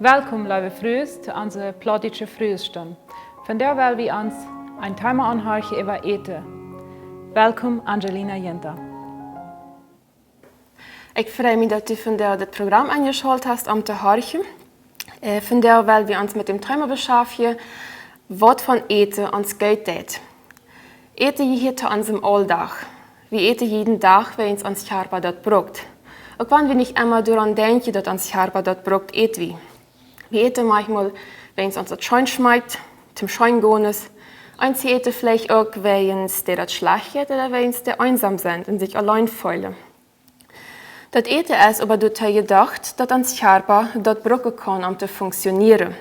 Welkom, lieve vrienden, zu unserer plottische Frühstunde. Von der wollen wir uns ein Thema anhören über Eten. Welkom, Angelina Jinter. Ik freue mich, dass du von der das Programm eingeschaltet hast, um zu hören. Von der wollen wir uns mit dem Thema beschäftigen, was von Eten uns geht. Eten hier zu unserem Alltag. Wir eten jeden Tag, wenn uns Körper dort braucht. Auch wenn wir nicht einmal daran denken, dass uns Körper dort braucht, eten wir. Wir eten manchmal, wenn es uns das Schein schmeckt, zum Schein gehen ist. Und sie eten vielleicht auch, wenn es dir das schlecht geht oder wenn es dir einsam sind und sich allein fühlen. Das Eten ist aber dazu gedacht, dass uns Körper dort brauchen kann, um zu funktionieren.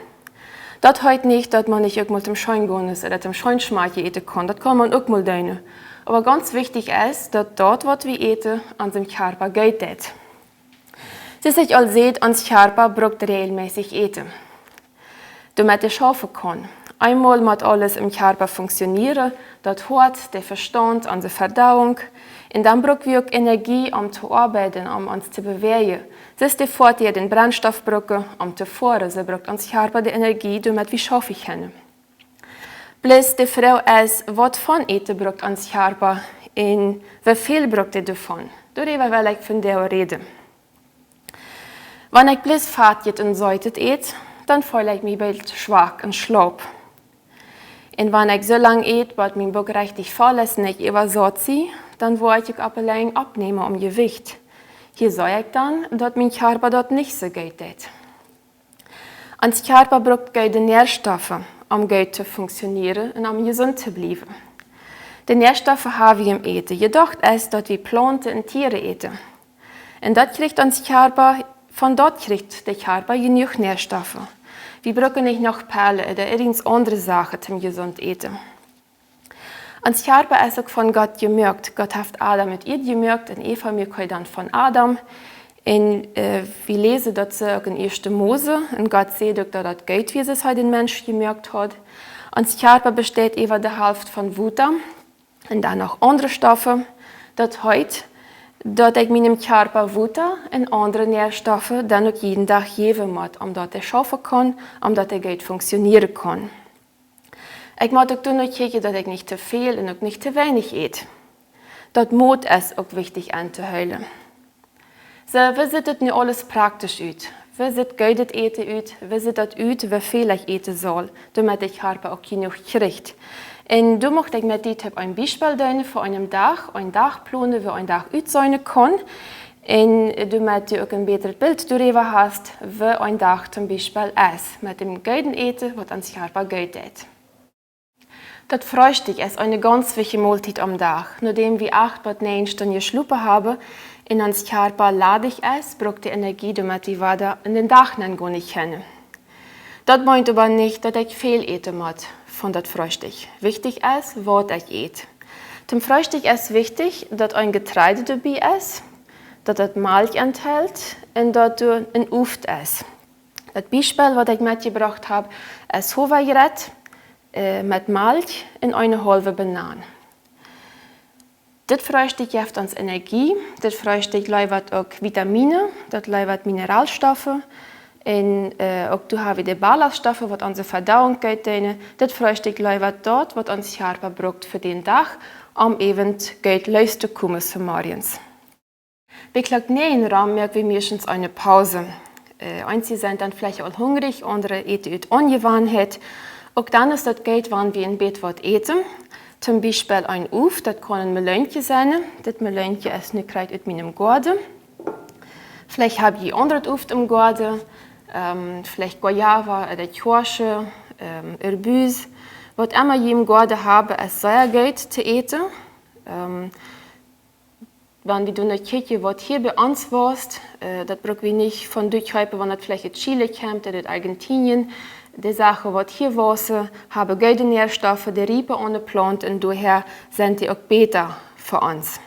Das heißt nicht, dass man nicht auch mal zum Schein gehen ist oder zum Schein schmecken eten kann. Das kann man auch mal tun. Aber ganz wichtig ist, dass dort, was wir eten, unserem Körper geht. Sie sich all seht, uns Körper braucht regelmäßig Eten, damit er schaffen kann. Einmal muss alles im Körper funktionieren, das Hort, der Verstand, unsere Verdauung. Und dann brauchen wir auch Energie, um zu arbeiten, um uns zu bewegen. Das ist die Fahrt, die den Brennstoff brauchen, um zu fahren. Sie braucht uns Körper die Energie, damit wir schaffen können. Bloß die Frau ist, was von Eten braucht uns Körper und wie viel braucht er davon? Darüber will ich von der reden. Wenn ich bloß fertig und säutet ete, dann fühle ich mich bald schwach und schlapp. Und wenn ich so lange ete, bis mein Bauch richtig voll ist und ich übersatt sie, dann wollte ich aber allein abnehmen um Gewicht. Hier sage ich dann, dass mein Körper dort nicht so geht. Unser Körper braucht gute Nährstoffe, um gut zu funktionieren und um gesund zu bleiben. Die Nährstoffe haben wir im Eten, jedoch ist, dass wir Pflanzen und Tiere eten. Und das kriegt unser Körper. Von dort kriegt der Körper genug Nährstoffe. Wir brauchen nicht noch Perlen oder irgendeine andere Sachen zum gesund eten. Unser Körper ist auch von Gott gemerkt. Gott hat Adam mit ihr gemerkt und Eva merkt dann von Adam. Und wir lesen dazu auch in 1. Mose. Und Gott sieht auch, dass das geht, wie es heute den Mensch gemerkt hat. Unser Körper besteht über die Hälfte von Wasser und dann noch andere Stoffe. Das heißt, dass ich meinem Körper Wasser und andere Nährstoffe dann auch jeden Tag geben muss, dass er schaffen kann, dass er gut funktionieren kann. Ich muss auch noch gucken, dass ich nicht zu viel und auch nicht zu wenig esse. Das Mut ist auch wichtig anzuhören. So, wie sieht das nicht alles praktisch aus? Wie sieht gutes Eten aus? Wie sieht das aus, wie viel ich eten soll, damit der Körper auch genug kriegt? Und du möchte ich mit dir ein Beispiel nennen für einen Tag planen, wie ein Tag aussehen kann. Und damit du auch ein besseres Bild darüber hast, wie ein Tag zum Beispiel ist, mit dem guten Eten, was uns Körper gut tut. Das Frühstück ist eine ganz wichtige Mahlzeit am Tag. Nachdem wir 8 bis 9 Stunden geschlafen haben, in uns Körper ladig ist, braucht die Energie, damit wir weiter in den Tag gehen können. Das meint aber nicht, dass ich viel eten muss von das Frühstück. Wichtig ist, was ich ete. Zum Frühstück ist wichtig, dass ein Getreide dabei ist, dass es Milch enthält und dass es ein Oft ist. Das Beispiel, das ich mitgebracht habe, ist Haferbrot mit Milch und eine halbe Banane. Das Frühstück gibt uns Energie, das Frühstück liefert auch Vitamine, das liefert Mineralstoffe. Und auch du hast die Ballaststoffe, die unsere Verdauung geht. Das Frühstück liefert dort, was unser Körper braucht für den Tag, um eben gut loszukommen zum Morgens. Bei kleinen Raum merken wir meistens eine Pause. Einige sind dann vielleicht auch hungrig, andere eten aus Ungewohnheit. Auch dann ist das gut, wenn wir im Bett was eten. Zum Beispiel ein Uf, das kann ein Melönchen sein. Das Melönchen ist nicht gerade aus meinem Garten. Vielleicht habe ich andere Uf im Garten. Vielleicht Guayava oder Kirsche, Erbüs. Was immer ich im Garten habe, ist sehr gut zu eten. Wenn wir dann gucken, was hier bei uns war, das brauchen wir nicht von durchhalten, wenn das vielleicht in Chile kommt oder in Argentinien. Die Sachen, die hier war, haben gute Nährstoffe, die Riepen ohne Plant und daher sind die auch besser für uns.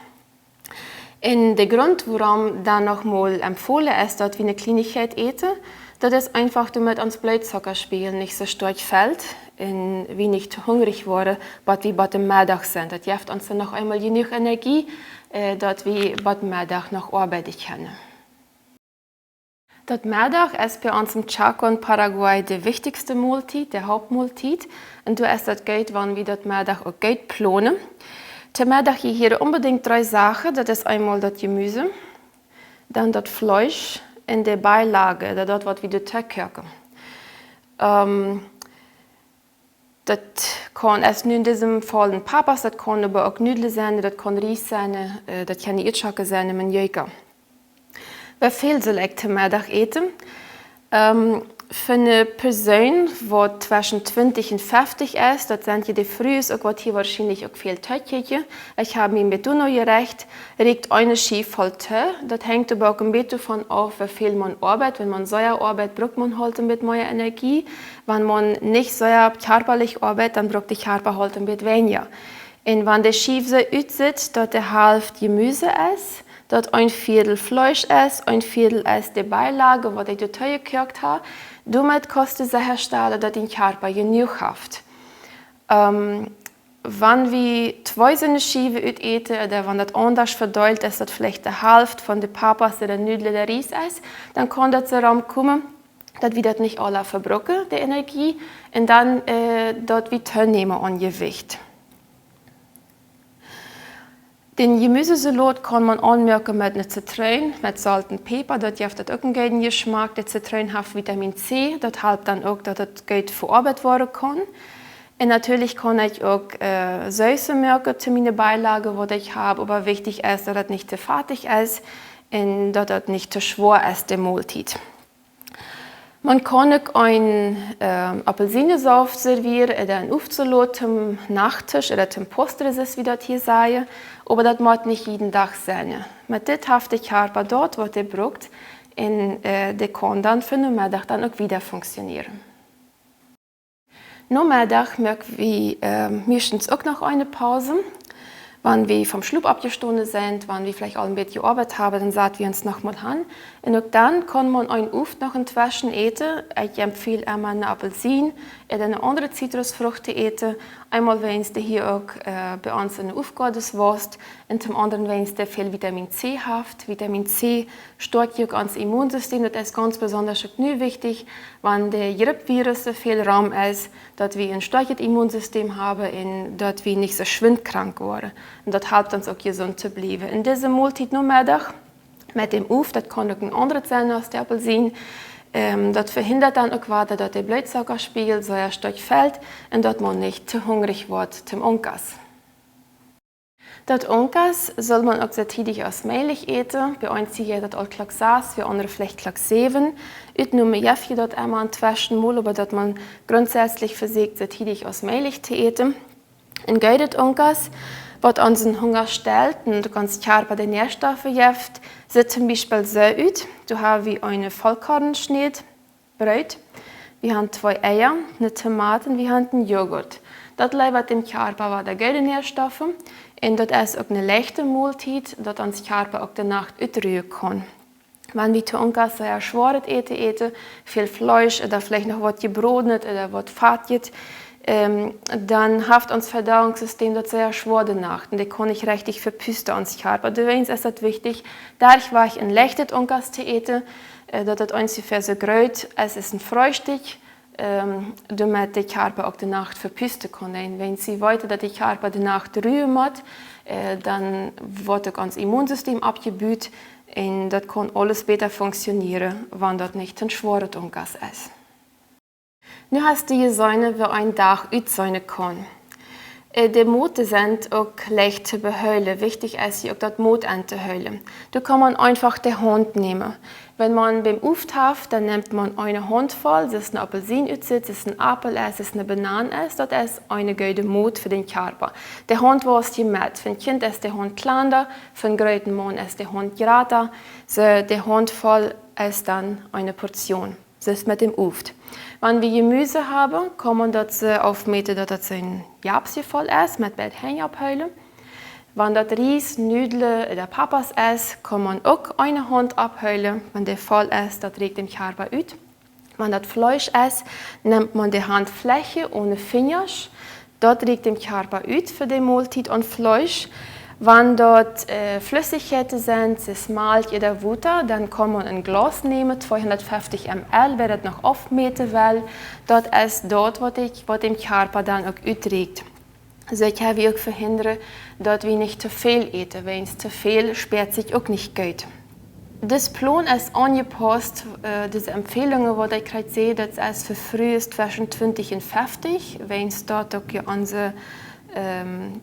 Und der Grund, warum dann nochmal empfohlen ist, dass wir eine Kleinigkeit eten, das ist einfach, damit uns Blutzuckerspiegel nicht so stark fällt und wir nicht hungrig waren, bis wir bei dem Mittag sind. Das gibt uns dann noch einmal genug Energie, dass wir bei dem Mittag noch arbeiten können. Das Mittag ist bei uns im Chaco in Paraguay die wichtigste Mahlzeit, der Hauptmahlzeit. Und du isst das Geld, wann wir das Mittag auch Geld planen. Zum Mittag hier unbedingt 3 Sachen. Das ist einmal das Gemüse, dann das Fleisch und die Beilage, das was wir kochen. Das kann erst in diesem Fall ein Papas, das kann aber auch Nudeln sein, das kann Reis sein, das kann Itschake sein, mit Jöka. Wie viel soll ich zum Mittag essen? Für eine Person, die zwischen 20 und 50 ist, das sind ja die Frühs, auch hier wahrscheinlich auch viel Tötchen. Ich habe mir mit Duno gerecht, regt eine Schiff voll Tö. Das hängt aber auch ein bisschen davon ab, wie viel man arbeitet. Wenn man sehr arbeitet, braucht man halt ein bisschen mehr Energie. Wenn man nicht sehr körperlich arbeitet, dann braucht die Körper halt ein bisschen weniger. Und wenn der Schiff so aussieht, dass die Hälfte Gemüse ist, dass ein Viertel Fleisch ist, ein Viertel ist die Beilage, die ich dazu gekocht habe. Damit kannst du sicherstellen, dass dein Körper genug hat. Wenn wir 2 so eine Scheiben eten, oder wenn das anders verteilt ist, dass vielleicht die Hälfte von den Papas oder Nudeln oder Reis ist, dann kann das darum kommen, dass wir das nicht alle verbrauchen, die Energie, und dann dass wir teilnehmen an Gewicht. Den Gemüsesalat kann man anmerken mit einer Zitrone, mit Salz und Pfeffer. Das gibt auch einen guten Geschmack. Die Zitrone hat Vitamin C, das hilft dann auch, dass das gut verarbeitet werden kann. Und natürlich kann ich auch Soße merken zu meinen Beilagen, die ich habe. Aber wichtig ist, dass das nicht zu fertig ist und dass das nicht zu schwer ist, die Mahlzeit. Man kann auch einen Apfelsinensaft servieren oder einen Aufsalat zum Nachtisch oder zum Postresist, wie das hier sagen. Aber das muss nicht jeden Tag sein. Mit dem hat der Körper dort, was er braucht, und der kann dann für den Mittag dann auch wieder funktionieren. Nach Mittag möchten wir meistens auch noch eine Pause. Wenn wir vom Schlaf abgestanden sind, wenn wir vielleicht auch ein bisschen gearbeitet haben, dann setzen wir uns nochmal an. Und auch dann kann man einen Oft noch inzwischen essen. Ich empfehle einmal eine Apfelsine oder eine andere Zitrusfrucht essen. Einmal, wenn es hier auch bei uns eine Aufgabenwurst und zum anderen, wenn es viel Vitamin C hat. Vitamin C stärkt auch das Immunsystem. Das ist ganz besonders wichtig, wenn der Grippvirus viel Raum ist, dass wir ein starkes Immunsystem haben und dass wir nicht so schwindkrank werden. Und das hilft uns auch gesund zu bleiben. In diesem Mahlzeit noch Mittag mit dem Auf, das kann auch ein anderes sein als der Apfelsine. Das verhindert dann auch weiter, dass der Blutzuckerspiegel so stark fällt und dass man nicht zu hungrig wird zum Onkas. Das Onkas soll man auch sehr täglich aus Milch essen. Bei uns hier das auch Klack 6, für andere vielleicht Klack 7. Ich nehme Jeffy dort einmal inzwischen mal, aber dass man grundsätzlich versucht, sehr täglich aus Milch zu essen. Ein gutes Onkas, was unseren Hunger stellt und du kannst Körper die Nährstoffe gibt, sieht zum Beispiel so aus. Du hast eine Vollkornschnitt, Brot, wir haben 2 Eier, eine Tomate und wir haben einen Joghurt. Das liefert dem Körper die guten Nährstoffe und das ist auch eine leichte Mahlzeit, dass unser Körper auch die Nacht ausruhen kann. Wenn wir zu uns sehr schweres eten, viel Fleisch oder vielleicht noch was gebrotenes oder was Fett, dann hat unser Verdauungssystem das sehr schwer Nacht und das kann nicht richtig verpusten uns Körper. Deswegen ist es wichtig, dadurch war ich ein leichtes Ungas zu essen, dass das ungefähr so groß es ist ein Frühstück, damit der Körper auch die Nacht verpusten kann. Und wenn sie weiter, dass der Körper die Nacht ruhen muss, dann wird auch unser Immunsystem abgebaut und das kann alles besser funktionieren, wenn das nicht ein schweres Ungas ist. Nu hast du gesehen, wie ein Tag aussehen kann. Die Mote sind auch leicht zu behüllen. Wichtig ist auch das Mot anzuhüllen. Da kann man einfach die Hand nehmen. Wenn man beim Auftaucht, dann nimmt man eine Handvoll, das ist eine Apfelsine, das ist ein Apfel, das ist eine Banane, das ist eine gute Mut für den Körper. Der Hund was die mit. Für ein Kind ist der Hund kleiner, für einen großen Mann ist der Hund größer. So, der Handvoll ist dann eine Portion. Das ist mit dem Uft. Wenn wir Gemüse haben, kann man das aufmeten, dass das ein Japsje voll ist, mit Hängen abheulen. Wenn das Reis, Nudeln oder Papas ist, kann man auch eine Hand abheulen. Wenn der voll ist, das regt den Körper aus. Wenn das Fleisch ist, nimmt man die Handfläche ohne Finger. Das regt den Körper aus für die Mahlzeit und Fleisch. Wenn dort Flüssigkeiten sind, es malt oder Wasser, dann kann man ein Glas nehmen, 250 ml, wäre das noch aufmeten will. Das ist dort, was dem Körper dann auch utträgt. Also ich habe auch verhindert, dass wir nicht zu viel essen. Wenn es zu viel sperrt sich auch nicht gut. Das Plan ist angepasst, diese Empfehlungen, die ich gerade sehe, das ist für früh zwischen 20 und 50, wenn es dort auch unsere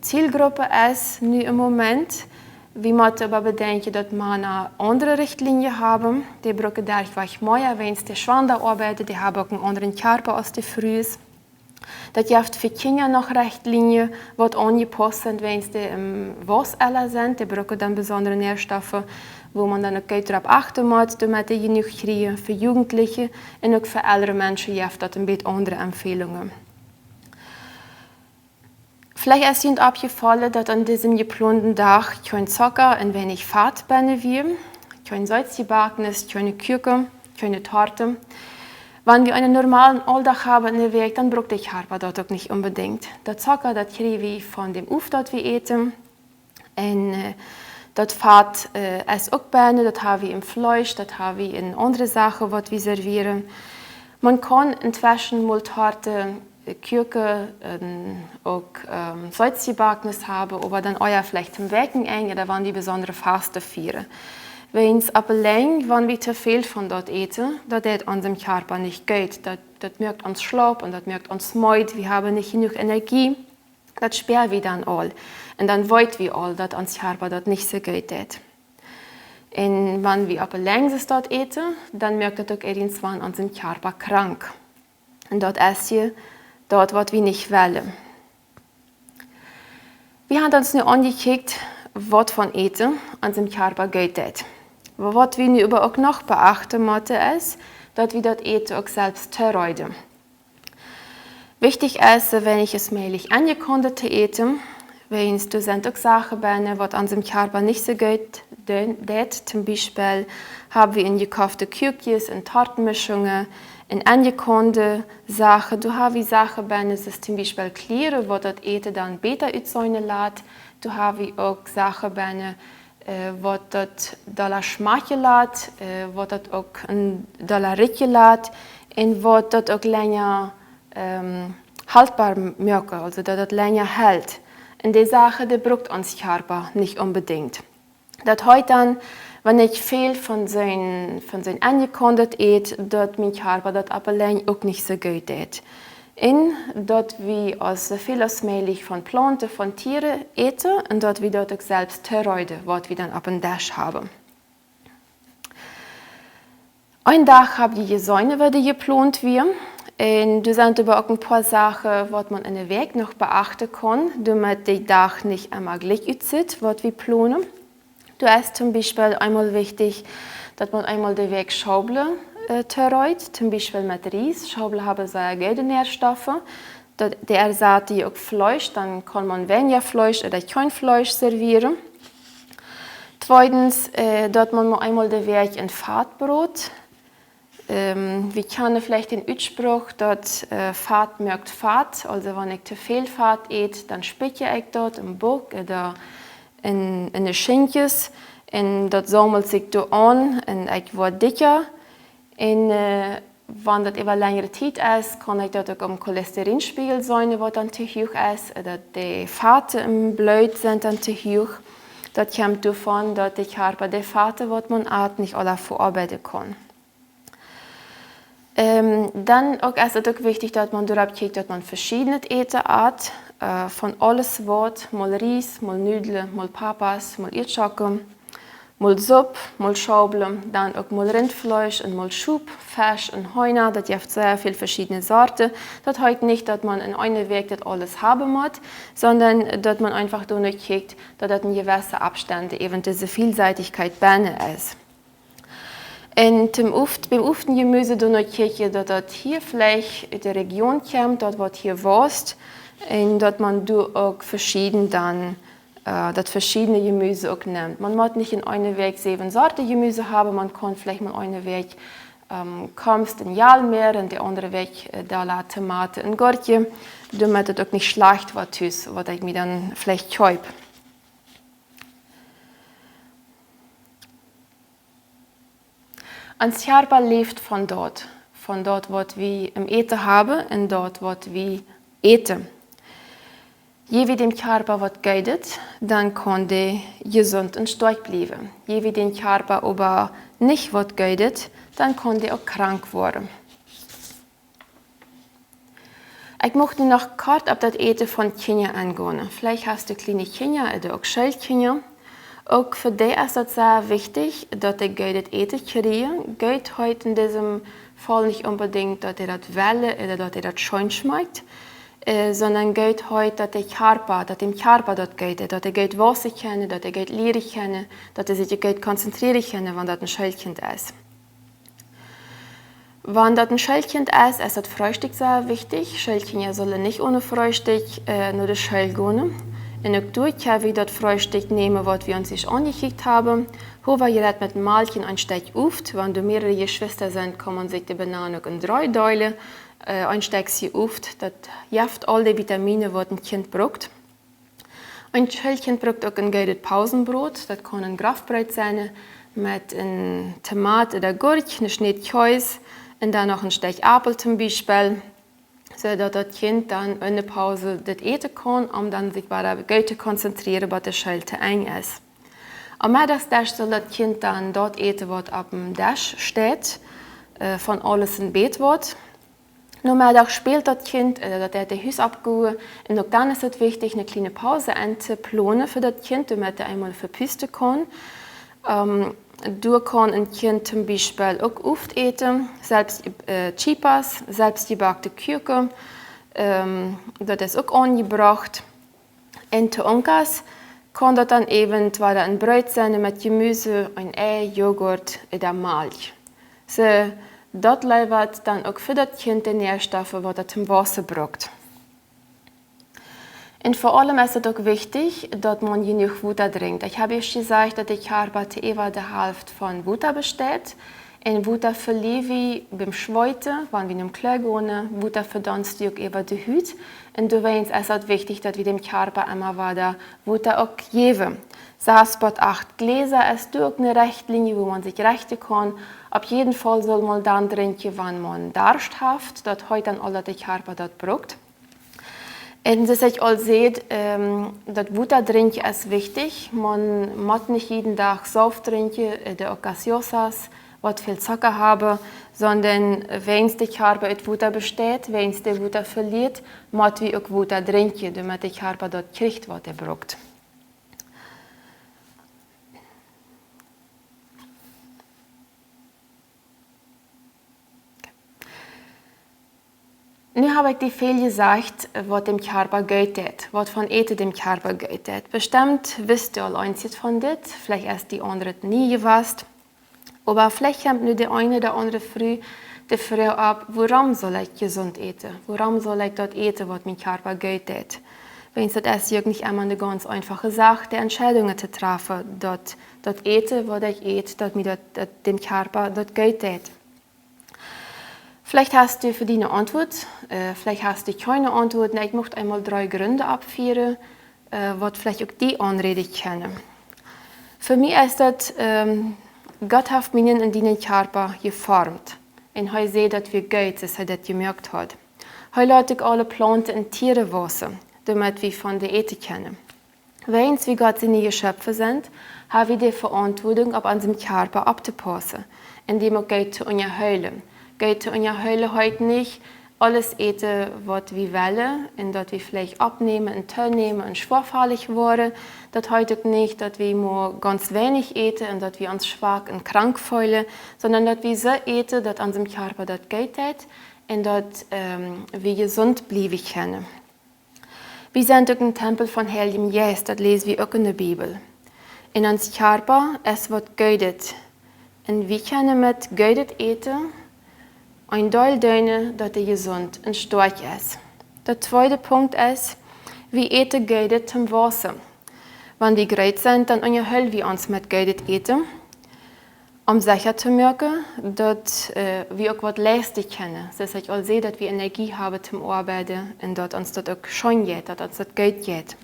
Zielgruppe ist, nu im Moment. Wir müssen aber bedenken, dass wir eine andere Richtlinie haben. Die brauchen dadurch mehr, wenn es die Schwanger arbeiten, die haben auch einen anderen Körper als die Frühs. Das gibt für Kinder noch Richtlinien, die angepasst sind, wenn sie im Wassalter sind. Die brauchen dann besondere Nährstoffe, wo man dann auch darauf achten muss, damit die genug kriegen. Für Jugendliche und auch für ältere Menschen gibt es ein bisschen andere Empfehlungen. Vielleicht ist Ihnen aufgefallen, dass an diesem geplanten Tag kein Zucker und wenig Fett drin wird, kein Salzgebackenes, keine Kuchen, keine Torte. Wenn wir einen normalen Alltag haben in der Weg, dann braucht der Körper das auch nicht unbedingt. Der Zucker, das kriegen wir von dem Auf, das wir essen. Und das Fett ist auch drin, das haben wir im Fleisch, das haben wir in andere Sachen, die wir servieren. Man kann inzwischen mal Torte, Kuchen, auch Salzgebackenes haben, aber dann euer vielleicht zum Wecken eng oder wenn die besondere Faste feiern. Wenn es aber lang, wenn wir zu viel von dort essen, das tut unserem Körper nicht gut. Das merkt uns schlapp und das merkt uns müde. Wir haben nicht genug Energie. Das sperren wir dann all. Und dann wollen wir all, dass unser Körper das nicht so gut tut. Und wenn wir aber lang dort essen, dann merkt das auch irgendwann unseren Körper krank. Und dort ist hier dort, was wir nicht wollen. Wir haben uns nur angeguckt, was von Essen unserem Körper gut tut. Was wir aber auch noch beachten müssen, ist, dass wir das Essen auch selbst zerreuen. Wichtig ist, wenn ich es mählich angekündigt esse, wenn es sind auch Sachen bei, was unserem Körper nicht so gut tut. Zum Beispiel haben wir in gekaufte Cookies, in Tortenmischungen, in angekündigte Sachen. Du hast Sachen bei, das ist zum Beispiel Kliere, wo das Essen dann besser aussehen lässt. Du hast auch Sachen bei, was das Dollar schmecken lässt, was das auch ein Dollar riechen lässt und was das auch länger haltbar macht, also dass das länger hält. Und die Sache, die braucht uns Körper nicht unbedingt. Das heute dann, wenn ich viel von seinen angekündigt esse, dass mein Körper das aber allein auch nicht so gut tut. Und dort wir so viel als möglich von Pflanzen, von Tieren essen und dort wir dort auch selbst zerreuen, was wir dann auf dem Tisch haben. Ein Tag habe ich Säune, die geplant wird. Und da sind aber auch ein paar Sachen, was man in der Weg noch beachten kann, damit der Tag nicht einmal gleich aussieht, was wir planen. Da ist zum Beispiel einmal wichtig, dass man einmal den Weg schaubeln zerreut, zum Beispiel mit Reis. Schaubeln haben sehr gute Nährstoffe. Der ersetzt auch Fleisch, dann kann man weniger Fleisch oder kein Fleisch servieren. Zweitens, dass man einmal den Weg in Fatbrot. Wir kennen vielleicht den Ausspruch, dass Fett merkt Fett. Also wenn ich zu viel Fett esse, dann spicke ich dort im Bauch oder in den Schinkjes. Und das sammelt sich da an und ich werde dicker. Und wenn das über längere Zeit ist, kann ich dort auch am Cholesterinspiegel sein, was dann zu hoch ist. Oder die Fette im Blut sind dann zu hoch. Das kommt davon, dass der Körper die Fette, die man isst, nicht alle verarbeiten kann. Dann auch ist es auch wichtig, dass man darauf guckt, dass man verschiedene Essen isst. Von alles was, mal Reis, mal Nudeln, mal Papas, mal Irrschocken, mal Suppe, mal Schaubeln, dann auch mal Rindfleisch und mal Schub, Fisch und Hühner. Das gibt sehr viele verschiedene Sorten. Das heißt nicht, dass man in einem Weg das alles haben muss, sondern dass man einfach danach guckt, dass das in gewissen Abständen eben diese Vielseitigkeit bei ist. Und beim Ofengemüse gucke, dass das hier vielleicht in der Region kommt, dort was hier wächst, und dass man auch verschiedene Gemüse auch nimmt. Man muss nicht in einem Weg 7 Sorten Gemüse haben, man kann vielleicht mal einen Weg kommst in Jalmeer, und der andere Weg da Tomate und Gurke, damit es auch nicht schlecht wird, was ich mir dann vielleicht kaufe. Ons Körper leeft von dort wat wir im Eten haben und dort wat wir eten. Je wie dem Körper wat geidet, dann kann der gesund und stark bleiben. Je wie dem Körper aber nicht wat geidet, dann kann der auch krank werden. Ich möchte noch kurz auf das Eten von Kindern eingehen. Vielleicht hast du kleine Kinder oder auch Schulkinder. Auch für die ist es sehr wichtig, dass die geidet Eten kriegen. Geht heute in diesem Fall nicht unbedingt, dass das Welle oder dass das schön schmeckt, sondern geht heute, dass dem Körper dort geht, dass geht Wasser kennen, dass geht Lieder kennen, dass sich geht konzentrieren können, wenn das ein Schulkind ist. Wenn das ein Schulkind ist das Frühstück sehr wichtig. Schulkinder sollen nicht ohne Frühstück nur die Schule gehen. Und auch durch können wir das Frühstück nehmen, was wir uns angekickt haben. Hoewel je dat met een maaltje een stuk oeft, want er mehrere Geschwister sind, kann man sich die Banane auch in 3 delen ein Stück oeft. Das hilft all die Vitamine, die ein Kind braucht. Ein Schulkind braucht auch ein gutes Pausenbrot. Das kann ein Grafbrot sein mit einem Tomat oder Gurke, ein Schnitt Käse und dann noch ein Stück Apfel zum Beispiel, sodass das Kind dann in der Pause das essen kann, um dann sich bei der Gute konzentrieren, was der Schulte eng ist. Am Mittagstisch soll das Kind dann dort eten, was auf dem Tisch steht, von alles in Bett wird. Normal spielt das Kind, dass das Haus abgehen. Und auch dann ist es wichtig, eine kleine Pause einzuplanen für das Kind, damit er einmal verpusten kann. Du kann ein Kind zum Beispiel auch oft eten, selbst Chipas, selbstgebackte Kuchen, das ist auch angebracht. Und Onkas kann das dann eben ein Brot sein mit Gemüse, ein Ei, Joghurt oder Milch. So, das liefert dann auch für das Kind die Nährstoffe, die es zum Wasser braucht. Und vor allem ist es auch wichtig, dass man genug Wasser trinkt. Ich habe schon gesagt, dass der Körper über die Hälfte von Wasser besteht. Und Wasser verlieren wir beim Schweiten, wenn wir im Klo gehen. Wasser verdunst auch über die Haut. Und du weißt, es ist wichtig, dass wir dem Körper immer wieder Wasser auch geben. Saßbad 8 Gläser ist durch eine Richtlinie, wo man sich richten kann. Auf jeden Fall soll man dann trinken, wenn man Durst hat, dass heute dann alle der Körper das braucht. Und das ich auch seht, das Wasser trinken ist wichtig. Man muss nicht jeden Tag Saft trinken, oder auch Gaseosas, was viel Zucker haben, sondern wenn der Körper aus Wasser besteht, wenn es der Wasser verliert, muss wir auch Wasser trinken, damit der Körper dort kriegt, was er braucht. Nu habe ich dir viel gesagt, was dem Körper gut tut, was von Eten dem Körper gut tut. Bestimmt wisst ihr all eins von das, vielleicht erst die anderen nie gewusst. Aber vielleicht kommt nur die eine oder andere früh die Frage ab, warum soll ich gesund eten? Warum soll ich dort eten, was mein Körper gut tut? Wenn es das ist nicht immer eine ganz einfache Sache, die Entscheidungen zu treffen, dort eten, was ich ete, dass mir dem Körper dort gut tut. Vielleicht hast du für die eine Antwort, vielleicht hast du keine Antwort. Ich möchte einmal 3 Gründe abführen, was vielleicht auch die Anrede kennen. Für mich ist das, Gott hat mich in deinen Körper geformt. Und er sieht, dass wir gut sind, dass er das gemerkt hat. Er lässt auch alle Pflanzen und Tiere wachsen, damit wir von der Eten können. Wenn wir Gott seine Geschöpfe sind, haben wir die Verantwortung, auf unseren Körper abzupassen, indem wir Gott zu unterhalten. Geht in der Hölle heute nicht alles eten, was wir wollen, und dass wir vielleicht abnehmen und teilnehmen und schwerfällig werden. Das heute nicht, dass wir nur ganz wenig eten und dass wir uns schwach und krank fühlen, sondern dass wir so eten, dass unserem Körper das geht und dass wir gesund bleiben können. Wir sind auch im Tempel von Heiligem Geist, das lesen wir auch in der Bibel. In unserem Körper ist was Gutes. Und wir können mit Gutes eten, ein Teil denen, dass er gesund und stark ist. Der zweite Punkt ist, wir eten Gutes zum Wasser. Wenn wir bereit sind, dann unterhalten wir uns mit Gutes eten, um sicher zu merken, dass wir auch was leisten können. Das heißt, ich sehe, dass wir Energie haben zum Arbeiten und dass uns das auch schön geht, dass uns das gut geht.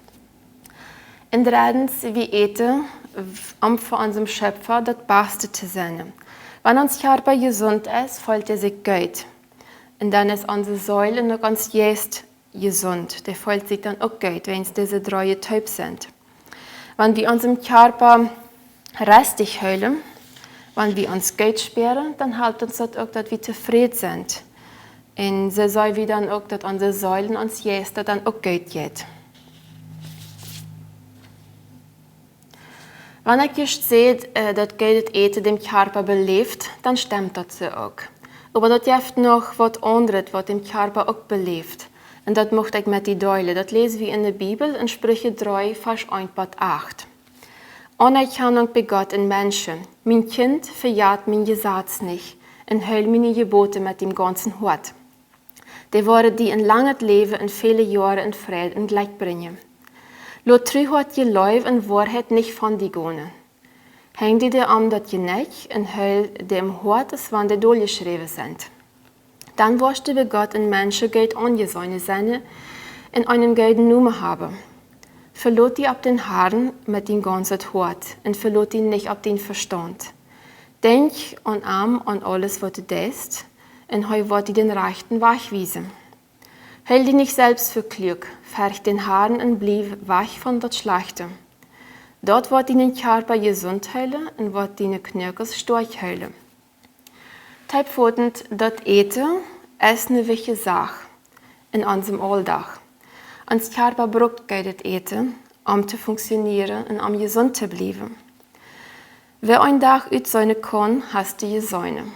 Und drittens, wir eten, um für unseren Schöpfer das Beste zu sein. Wenn uns Körper gesund ist, fühlt er sich gut. Und dann ist unsere Säule noch ganz jetzt gesund. Der fühlt sich dann auch gut, wenn es diese 3 Typen sind. Wenn wir unserem Körper restig fühlen, wenn wir uns gut spüren, dann hält uns das auch, dass wir zufrieden sind. Und so soll wir dann auch, dass unsere Säulen uns jetzt dann auch gut geht. Wenn ich just sehe, dass gutes Eten dem Körper belebt, dann stimmt das so auch. Aber das gibt noch was anderes, was dem Körper auch belebt. Und das möchte ich mit dir teilen. Das lesen wir in der Bibel in Sprüche 3, Vers 1-8. Anerkennung bei Gott in Menschen. Mein Kind verjagt mein Gesetz nicht und hält meine Gebote mit dem ganzen Hort. Die wollen die ein langes Leben und viele Jahre in Frieden und Glück bringen. Lass Treuheit je Leib und Wahrheit nicht von die gehen. Häng die dir an, dass je nicht und hält dem Hort, wann die durchgeschrieben sind. Dann wirst du bei Gott in Menschen Geld angesehen sein und einen guten Nummer haben. Verlot die ab den Haaren mit dem ganzen Hort und verlot ihn nicht ab den Verstand. Denk an alles, was du denkst, und heu wird dir den rechten Weg weisen. Hält dich nicht selbst für klug, färch den Haaren und blieb weich von das Schlechte. Dort wird deinen Körper gesund heilen und wird deine Knöchel stark heilen. Teilpfotend, das Eten ist eine wichtige Sache in unserem Alltag. Unser Körper braucht das Eten, um zu funktionieren und um gesund zu bleiben. Wer einen Tag aussäunen kann, hast du gesaunen.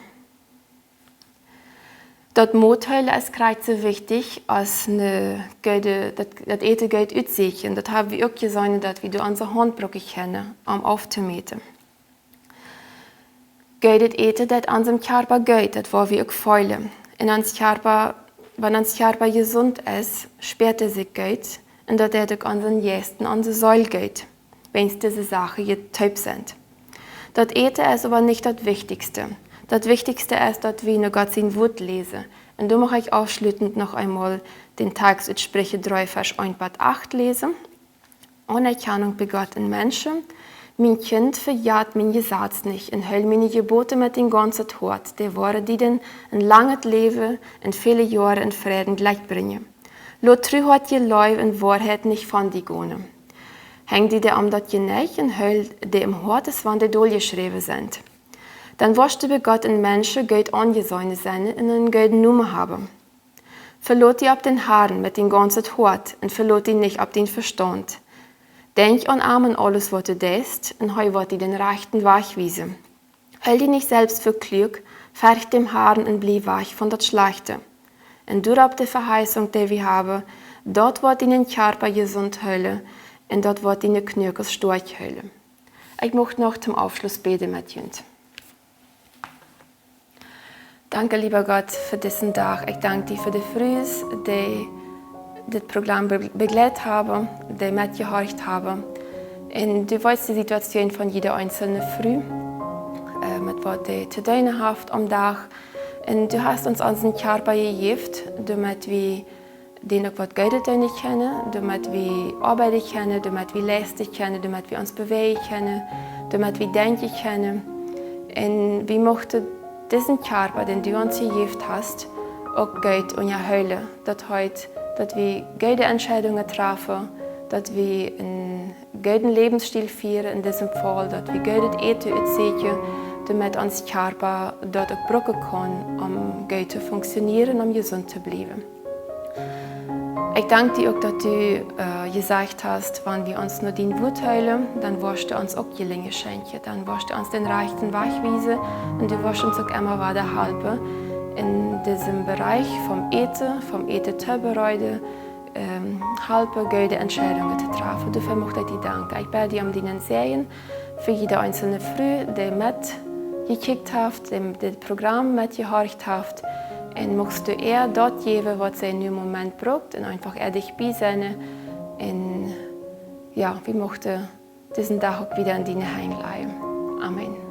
Das Motheilen ist gerade so wichtig, als das Eten geht aussehen. Das haben wir auch gesaunen, dass wir unsere Hand kennen, um aufzumähen. Geht das Eten, das unserem Körper geht, das wollen wir auch fühlen. Wenn unser Körper gesund ist, spürt er sich gut und dass er auch unseren Gästen, unsere Säule geht, wenn es diese Sachen geteilt sind. Das Eten ist aber nicht das Wichtigste. Das Wichtigste ist, dass wir in Gott sein Wort lesen. Und da mache ich abschließend noch einmal den Text aus Sprüche 3, Vers 1-8 lesen. Anerkennung bei Gott in Menschen. Mein Kind verjagt mein Gesetz nicht und hält meine Gebote mit dem ganzen Hort. Der Worte, die den ein langes Leben und viele Jahre in Frieden gleich bringen. Lass Treuheit je Leib und Wahrheit nicht von die gehen. Häng die dir das je nicht und hält die im Hort, wann die durchgeschrieben sind. Dann wirst du bei Gott in Menschen Geld angesehen sein und einen guten Nummer haben. Verlot die ab den Haaren mit dem ganzen Hort und verlot die nicht ab den Verstand. Denk an alles, was du denkst, und heu wird dir den rechten Weg weisen. Hält die nicht selbst für klug, färch dem Haaren und blieb weich von das Schlechte. Und durch ab der Verheißung, die wir haben, dort wird deinen Körper gesund heilen und dort wird deine Knöchel stark heilen. Ich möchte noch zum Abschluss beten mit uns. Danke, lieber Gott, für diesen Tag. Ich danke dir für die Frühs, die das Programm begleitet haben, die mitgehorcht haben. Und du weißt die Situation von jeder einzelnen Früh, mit was die zu tun hat am Tag. Und du hast uns unseren Körper gegeben, damit wir den auch was Gutes kennen, damit wir arbeiten können, damit wir leisten können, damit wir uns bewegen können, damit wir denken können. Und wir möchten diesen Körper, den du uns gegeben hast, auch gut und erhöhen. Dass wir gute Entscheidungen treffen, dass wir einen guten Lebensstil führen, in diesem Fall, dass wir gutes Eten erzeugen, damit unser Körper dort auch brauchen kann, um gut zu funktionieren, um gesund zu bleiben. Ich danke dir auch, dass du gesagt hast, wenn wir uns nur dein Wort heilen, dann wirst du uns auch Gelingen schenken, dann wirst du uns den rechten Weg weisen und du wirst uns auch immer weiter helfen, in diesem Bereich vom Eten zu bereiten, helfen, gute Entscheidungen zu treffen. Dafür möchte ich dir danken. Ich bitte dir um deinen Segen für jede einzelne Früh, die mitgekickt hat, die das Programm mitgehorcht hat. Und möchtest du eher dort geben, was sie in dem Moment braucht, und einfach dich bei sein. Und ja, wir möchten diesen Tag auch wieder in deine Hand legen. Amen.